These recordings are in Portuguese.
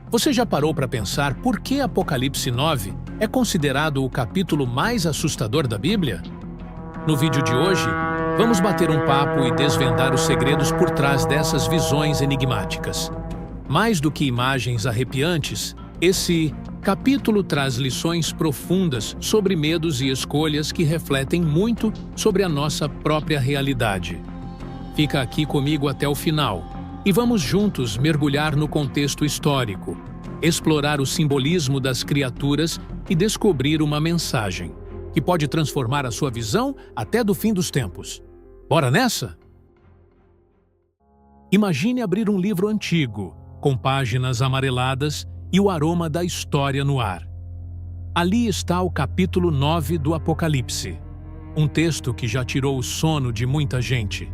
Você já parou para pensar por que Apocalipse 9 é considerado o capítulo mais assustador da Bíblia? No vídeo de hoje, vamos bater um papo e desvendar os segredos por trás dessas visões enigmáticas. Mais do que imagens arrepiantes, esse capítulo traz lições profundas sobre medos e escolhas que refletem muito sobre a nossa própria realidade. Fica aqui comigo até o final e vamos juntos mergulhar no contexto histórico, explorar o simbolismo das criaturas e descobrir uma mensagem que pode transformar a sua visão até do fim dos tempos. Bora nessa? Imagine abrir um livro antigo, com páginas amareladas e o aroma da história no ar. Ali está o capítulo 9 do Apocalipse, um texto que já tirou o sono de muita gente.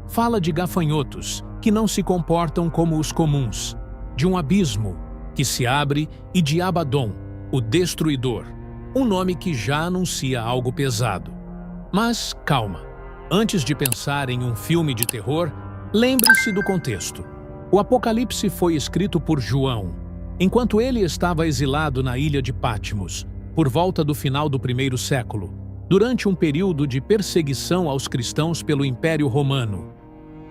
Fala de gafanhotos que não se comportam como os comuns, de um abismo que se abre e de Abaddon, o destruidor, um nome que já anuncia algo pesado. Mas calma, antes de pensar em um filme de terror, lembre-se do contexto. O Apocalipse foi escrito por João, enquanto ele estava exilado na ilha de Patmos, por volta do final do primeiro século, durante um período de perseguição aos cristãos pelo Império Romano.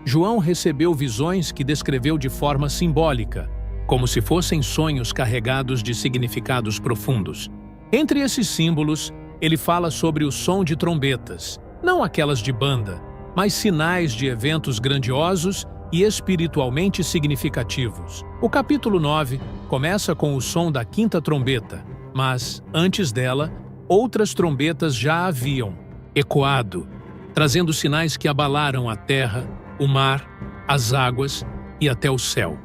João recebeu visões que descreveu de forma simbólica, como se fossem sonhos carregados de significados profundos. Entre esses símbolos, ele fala sobre o som de trombetas, não aquelas de banda, mas sinais de eventos grandiosos e espiritualmente significativos. O capítulo 9 começa com o som da quinta trombeta, mas, antes dela, outras trombetas já haviam ecoado, trazendo sinais que abalaram a terra, o mar, as águas e até o céu.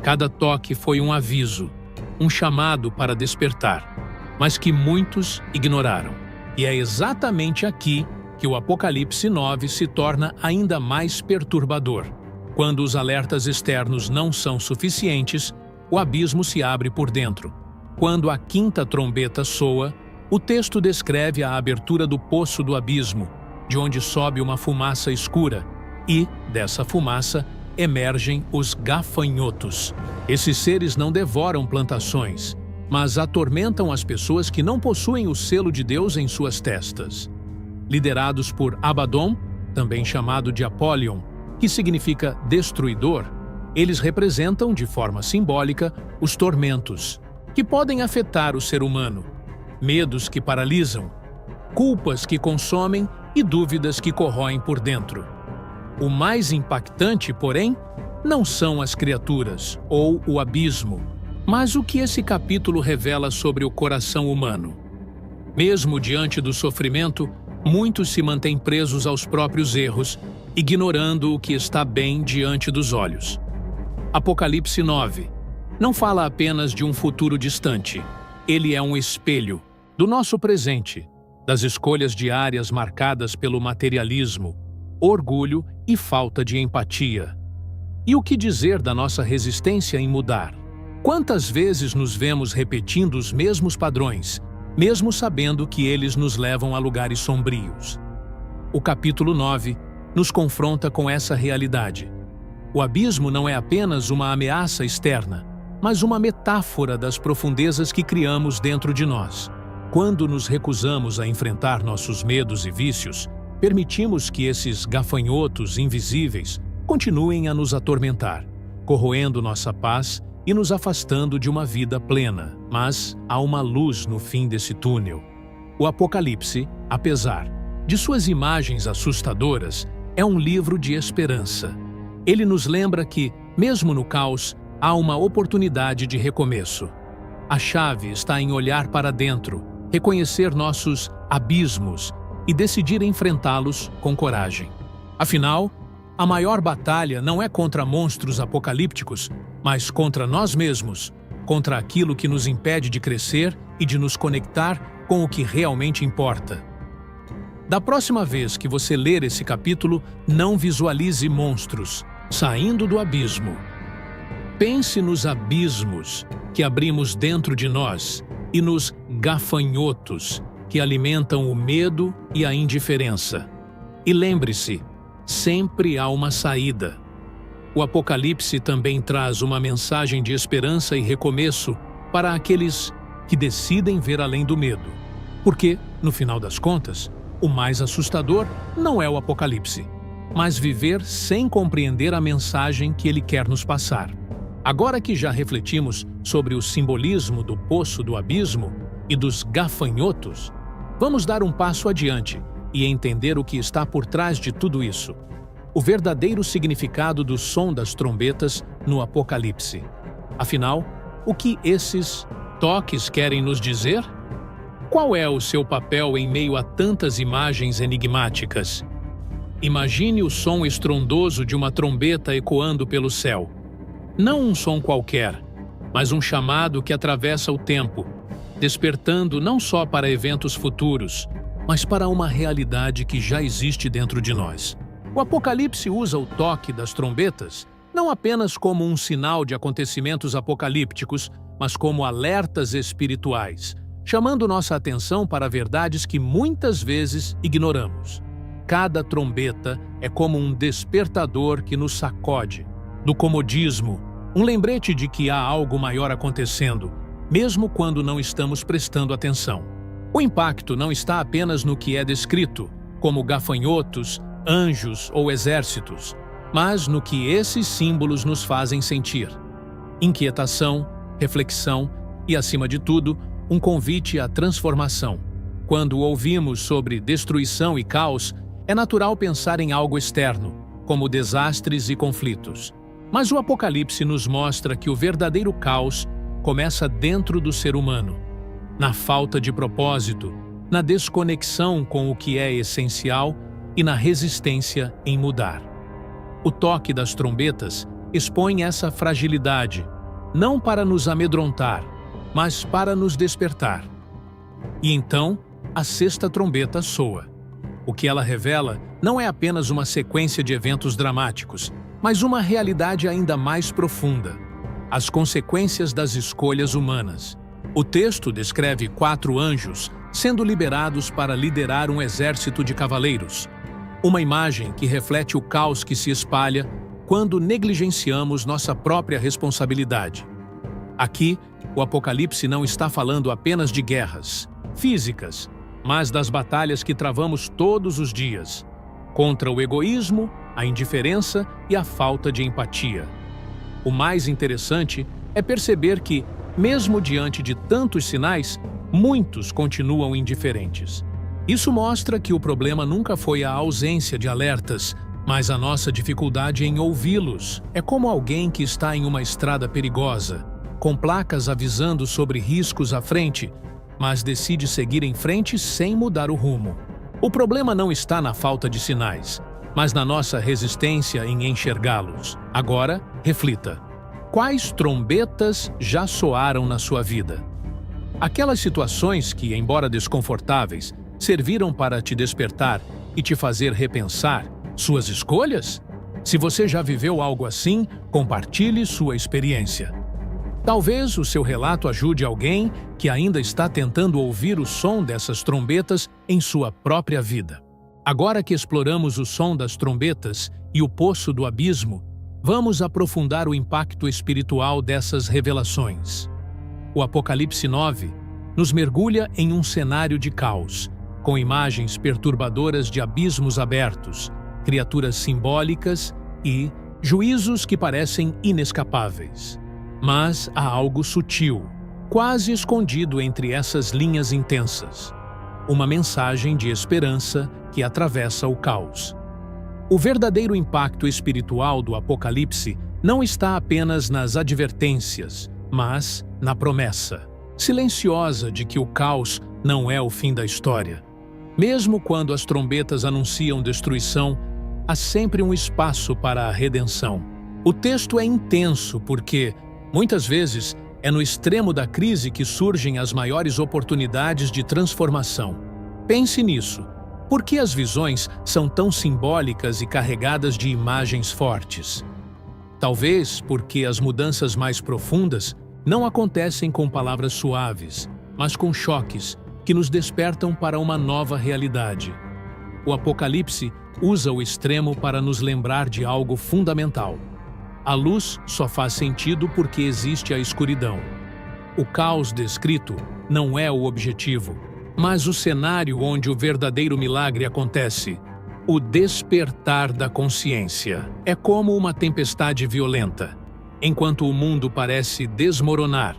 Cada toque foi um aviso, um chamado para despertar, mas que muitos ignoraram. E é exatamente aqui que o Apocalipse 9 se torna ainda mais perturbador. Quando os alertas externos não são suficientes, o abismo se abre por dentro. Quando a quinta trombeta soa, o texto descreve a abertura do poço do abismo, de onde sobe uma fumaça escura, e, dessa fumaça, emergem os gafanhotos. Esses seres não devoram plantações, mas atormentam as pessoas que não possuem o selo de Deus em suas testas. Liderados por Abaddon, também chamado de Apollyon, que significa destruidor, eles representam, de forma simbólica, os tormentos, que podem afetar o ser humano, medos que paralisam, culpas que consomem e dúvidas que corroem por dentro. O mais impactante, porém, não são as criaturas ou o abismo, mas o que esse capítulo revela sobre o coração humano. Mesmo diante do sofrimento, muitos se mantêm presos aos próprios erros, ignorando o que está bem diante dos olhos. Apocalipse 9 não fala apenas de um futuro distante. Ele é um espelho do nosso presente, das escolhas diárias marcadas pelo materialismo, orgulho e falta de empatia. E o que dizer da nossa resistência em mudar? Quantas vezes nos vemos repetindo os mesmos padrões, mesmo sabendo que eles nos levam a lugares sombrios? O capítulo 9 nos confronta com essa realidade. O abismo não é apenas uma ameaça externa, mas uma metáfora das profundezas que criamos dentro de nós. Quando nos recusamos a enfrentar nossos medos e vícios, permitimos que esses gafanhotos invisíveis continuem a nos atormentar, corroendo nossa paz e nos afastando de uma vida plena. Mas há uma luz no fim desse túnel. O Apocalipse, apesar de suas imagens assustadoras, é um livro de esperança. Ele nos lembra que, mesmo no caos, há uma oportunidade de recomeço. A chave está em olhar para dentro, reconhecer nossos abismos e decidir enfrentá-los com coragem. Afinal, a maior batalha não é contra monstros apocalípticos, mas contra nós mesmos, contra aquilo que nos impede de crescer e de nos conectar com o que realmente importa. Da próxima vez que você ler esse capítulo, não visualize monstros saindo do abismo. Pense nos abismos que abrimos dentro de nós e nos gafanhotos que alimentam o medo e a indiferença. E lembre-se, sempre há uma saída. O Apocalipse também traz uma mensagem de esperança e recomeço para aqueles que decidem ver além do medo. Porque, no final das contas, o mais assustador não é o Apocalipse, mas viver sem compreender a mensagem que ele quer nos passar. Agora que já refletimos sobre o simbolismo do poço do abismo e dos gafanhotos, vamos dar um passo adiante e entender o que está por trás de tudo isso. O verdadeiro significado do som das trombetas no Apocalipse. Afinal, o que esses toques querem nos dizer? Qual é o seu papel em meio a tantas imagens enigmáticas? Imagine o som estrondoso de uma trombeta ecoando pelo céu. Não um som qualquer, mas um chamado que atravessa o tempo, despertando não só para eventos futuros, mas para uma realidade que já existe dentro de nós. O Apocalipse usa o toque das trombetas não apenas como um sinal de acontecimentos apocalípticos, mas como alertas espirituais, chamando nossa atenção para verdades que muitas vezes ignoramos. Cada trombeta é como um despertador que nos sacode do comodismo, um lembrete de que há algo maior acontecendo, mesmo quando não estamos prestando atenção. O impacto não está apenas no que é descrito, como gafanhotos, anjos ou exércitos, mas no que esses símbolos nos fazem sentir. Inquietação, reflexão e, acima de tudo, um convite à transformação. Quando ouvimos sobre destruição e caos, é natural pensar em algo externo, como desastres e conflitos. Mas o Apocalipse nos mostra que o verdadeiro caos começa dentro do ser humano, na falta de propósito, na desconexão com o que é essencial e na resistência em mudar. O toque das trombetas expõe essa fragilidade, não para nos amedrontar, mas para nos despertar. E então, a sexta trombeta soa. O que ela revela não é apenas uma sequência de eventos dramáticos, mas uma realidade ainda mais profunda: as consequências das escolhas humanas. O texto descreve 4 anjos sendo liberados para liderar um exército de cavaleiros. Uma imagem que reflete o caos que se espalha quando negligenciamos nossa própria responsabilidade. Aqui, o Apocalipse não está falando apenas de guerras físicas, mas das batalhas que travamos todos os dias, contra o egoísmo, a indiferença e a falta de empatia. O mais interessante é perceber que, mesmo diante de tantos sinais, muitos continuam indiferentes. Isso mostra que o problema nunca foi a ausência de alertas, mas a nossa dificuldade em ouvi-los. É como alguém que está em uma estrada perigosa, com placas avisando sobre riscos à frente, mas decide seguir em frente sem mudar o rumo. O problema não está na falta de sinais, mas na nossa resistência em enxergá-los. Agora, reflita. Quais trombetas já soaram na sua vida? Aquelas situações que, embora desconfortáveis, serviram para te despertar e te fazer repensar suas escolhas? Se você já viveu algo assim, compartilhe sua experiência. Talvez o seu relato ajude alguém que ainda está tentando ouvir o som dessas trombetas em sua própria vida. Agora que exploramos o som das trombetas e o poço do abismo, vamos aprofundar o impacto espiritual dessas revelações. O Apocalipse 9 nos mergulha em um cenário de caos, com imagens perturbadoras de abismos abertos, criaturas simbólicas e juízos que parecem inescapáveis. Mas há algo sutil, quase escondido entre essas linhas intensas. Uma mensagem de esperança que atravessa o caos. O verdadeiro impacto espiritual do Apocalipse não está apenas nas advertências, mas na promessa silenciosa de que o caos não é o fim da história. Mesmo quando as trombetas anunciam destruição, há sempre um espaço para a redenção. O texto é intenso porque, muitas vezes, é no extremo da crise que surgem as maiores oportunidades de transformação. Pense nisso. Por que as visões são tão simbólicas e carregadas de imagens fortes? Talvez porque as mudanças mais profundas não acontecem com palavras suaves, mas com choques que nos despertam para uma nova realidade. O Apocalipse usa o extremo para nos lembrar de algo fundamental. A luz só faz sentido porque existe a escuridão. O caos descrito não é o objetivo, mas o cenário onde o verdadeiro milagre acontece. O despertar da consciência é como uma tempestade violenta. Enquanto o mundo parece desmoronar,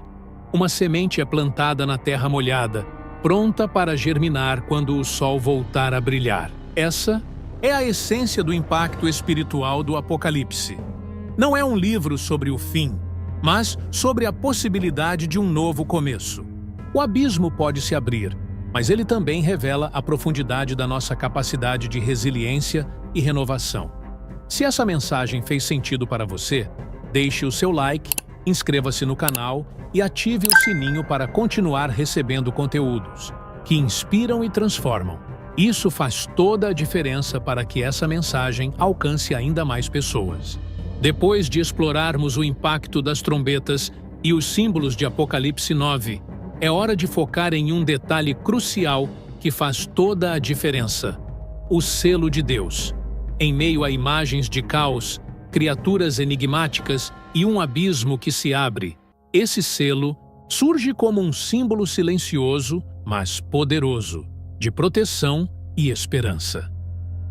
uma semente é plantada na terra molhada, pronta para germinar quando o sol voltar a brilhar. Essa é a essência do impacto espiritual do Apocalipse. Não é um livro sobre o fim, mas sobre a possibilidade de um novo começo. O abismo pode se abrir, mas ele também revela a profundidade da nossa capacidade de resiliência e renovação. Se essa mensagem fez sentido para você, deixe o seu like, inscreva-se no canal e ative o sininho para continuar recebendo conteúdos que inspiram e transformam. Isso faz toda a diferença para que essa mensagem alcance ainda mais pessoas. Depois de explorarmos o impacto das trombetas e os símbolos de Apocalipse 9, é hora de focar em um detalhe crucial que faz toda a diferença: o selo de Deus. Em meio a imagens de caos, criaturas enigmáticas e um abismo que se abre, esse selo surge como um símbolo silencioso, mas poderoso, de proteção e esperança.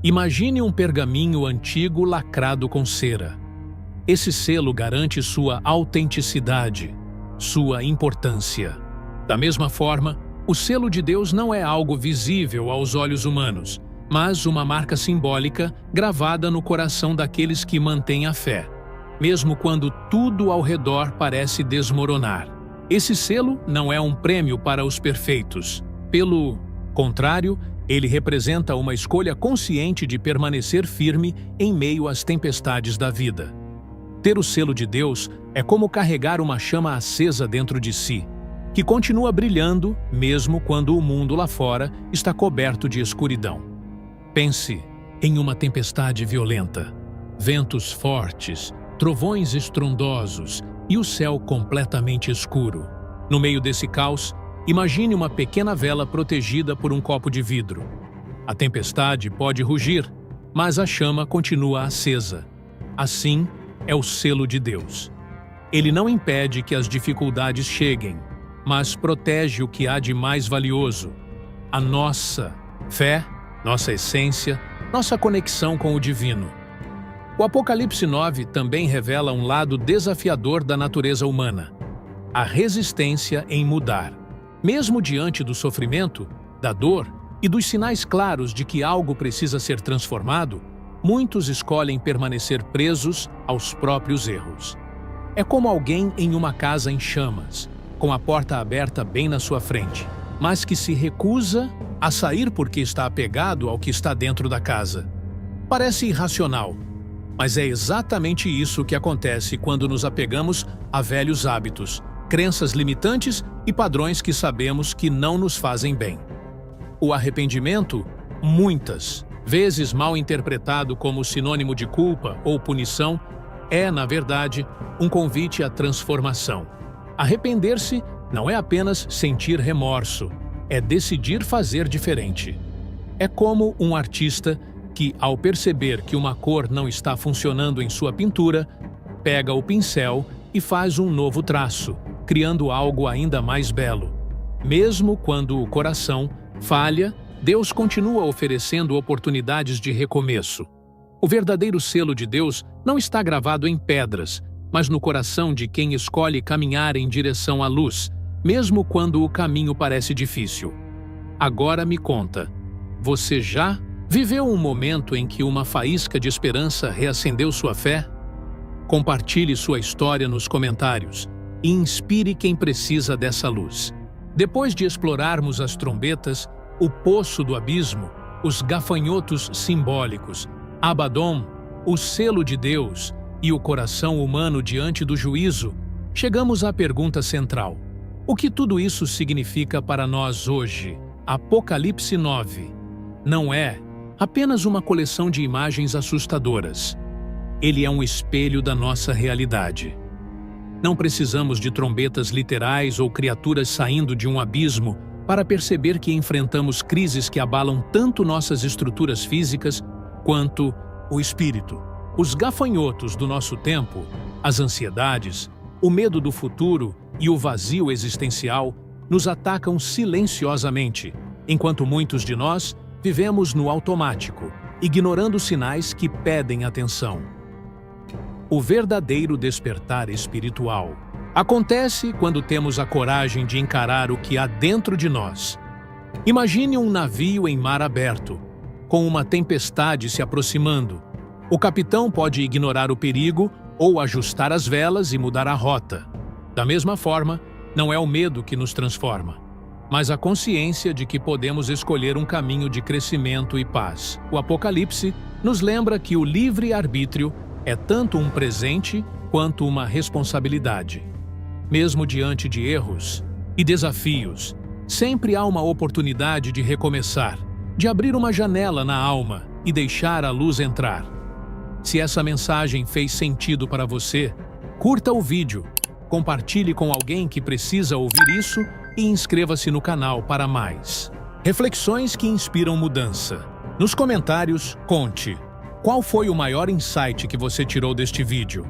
Imagine um pergaminho antigo lacrado com cera. Esse selo garante sua autenticidade, sua importância. Da mesma forma, o selo de Deus não é algo visível aos olhos humanos, mas uma marca simbólica gravada no coração daqueles que mantêm a fé, mesmo quando tudo ao redor parece desmoronar. Esse selo não é um prêmio para os perfeitos. Pelo contrário, ele representa uma escolha consciente de permanecer firme em meio às tempestades da vida. Ter o selo de Deus é como carregar uma chama acesa dentro de si, que continua brilhando mesmo quando o mundo lá fora está coberto de escuridão. Pense em uma tempestade violenta, ventos fortes, trovões estrondosos e o céu completamente escuro. No meio desse caos, imagine uma pequena vela protegida por um copo de vidro. A tempestade pode rugir, mas a chama continua acesa. Assim é o selo de Deus. Ele não impede que as dificuldades cheguem, mas protege o que há de mais valioso: a nossa fé, nossa essência, nossa conexão com o divino. O Apocalipse 9 também revela um lado desafiador da natureza humana: a resistência em mudar. Mesmo diante do sofrimento, da dor e dos sinais claros de que algo precisa ser transformado, muitos escolhem permanecer presos aos próprios erros. É como alguém em uma casa em chamas, com a porta aberta bem na sua frente, mas que se recusa a sair porque está apegado ao que está dentro da casa. Parece irracional, mas é exatamente isso que acontece quando nos apegamos a velhos hábitos, crenças limitantes e padrões que sabemos que não nos fazem bem. O arrependimento, muitas vezes mal interpretado como sinônimo de culpa ou punição, é, na verdade, um convite à transformação. Arrepender-se não é apenas sentir remorso, é decidir fazer diferente. É como um artista que, ao perceber que uma cor não está funcionando em sua pintura, pega o pincel e faz um novo traço, criando algo ainda mais belo. Mesmo quando o coração falha, Deus continua oferecendo oportunidades de recomeço. O verdadeiro selo de Deus não está gravado em pedras, mas no coração de quem escolhe caminhar em direção à luz, mesmo quando o caminho parece difícil. Agora me conta, você já viveu um momento em que uma faísca de esperança reacendeu sua fé? Compartilhe sua história nos comentários e inspire quem precisa dessa luz. Depois de explorarmos as trombetas, o poço do abismo, os gafanhotos simbólicos, Abaddon, o selo de Deus e o coração humano diante do juízo, chegamos à pergunta central: o que tudo isso significa para nós hoje? Apocalipse 9 não é apenas uma coleção de imagens assustadoras. Ele é um espelho da nossa realidade. Não precisamos de trombetas literais ou criaturas saindo de um abismo para perceber que enfrentamos crises que abalam tanto nossas estruturas físicas quanto o espírito. Os gafanhotos do nosso tempo As ansiedades, o medo do futuro e o vazio existencial nos atacam silenciosamente, enquanto muitos de nós vivemos no automático, ignorando sinais que pedem atenção. O verdadeiro despertar espiritual acontece quando temos a coragem de encarar o que há dentro de nós. Imagine um navio em mar aberto, com uma tempestade se aproximando. O capitão pode ignorar o perigo ou ajustar as velas e mudar a rota. Da mesma forma, não é o medo que nos transforma, mas a consciência de que podemos escolher um caminho de crescimento e paz. O Apocalipse nos lembra que o livre-arbítrio é tanto um presente quanto uma responsabilidade. Mesmo diante de erros e desafios, sempre há uma oportunidade de recomeçar, de abrir uma janela na alma e deixar a luz entrar. Se essa mensagem fez sentido para você, curta o vídeo, compartilhe com alguém que precisa ouvir isso e inscreva-se no canal para mais reflexões que inspiram mudança. Nos comentários, conte qual foi o maior insight que você tirou deste vídeo.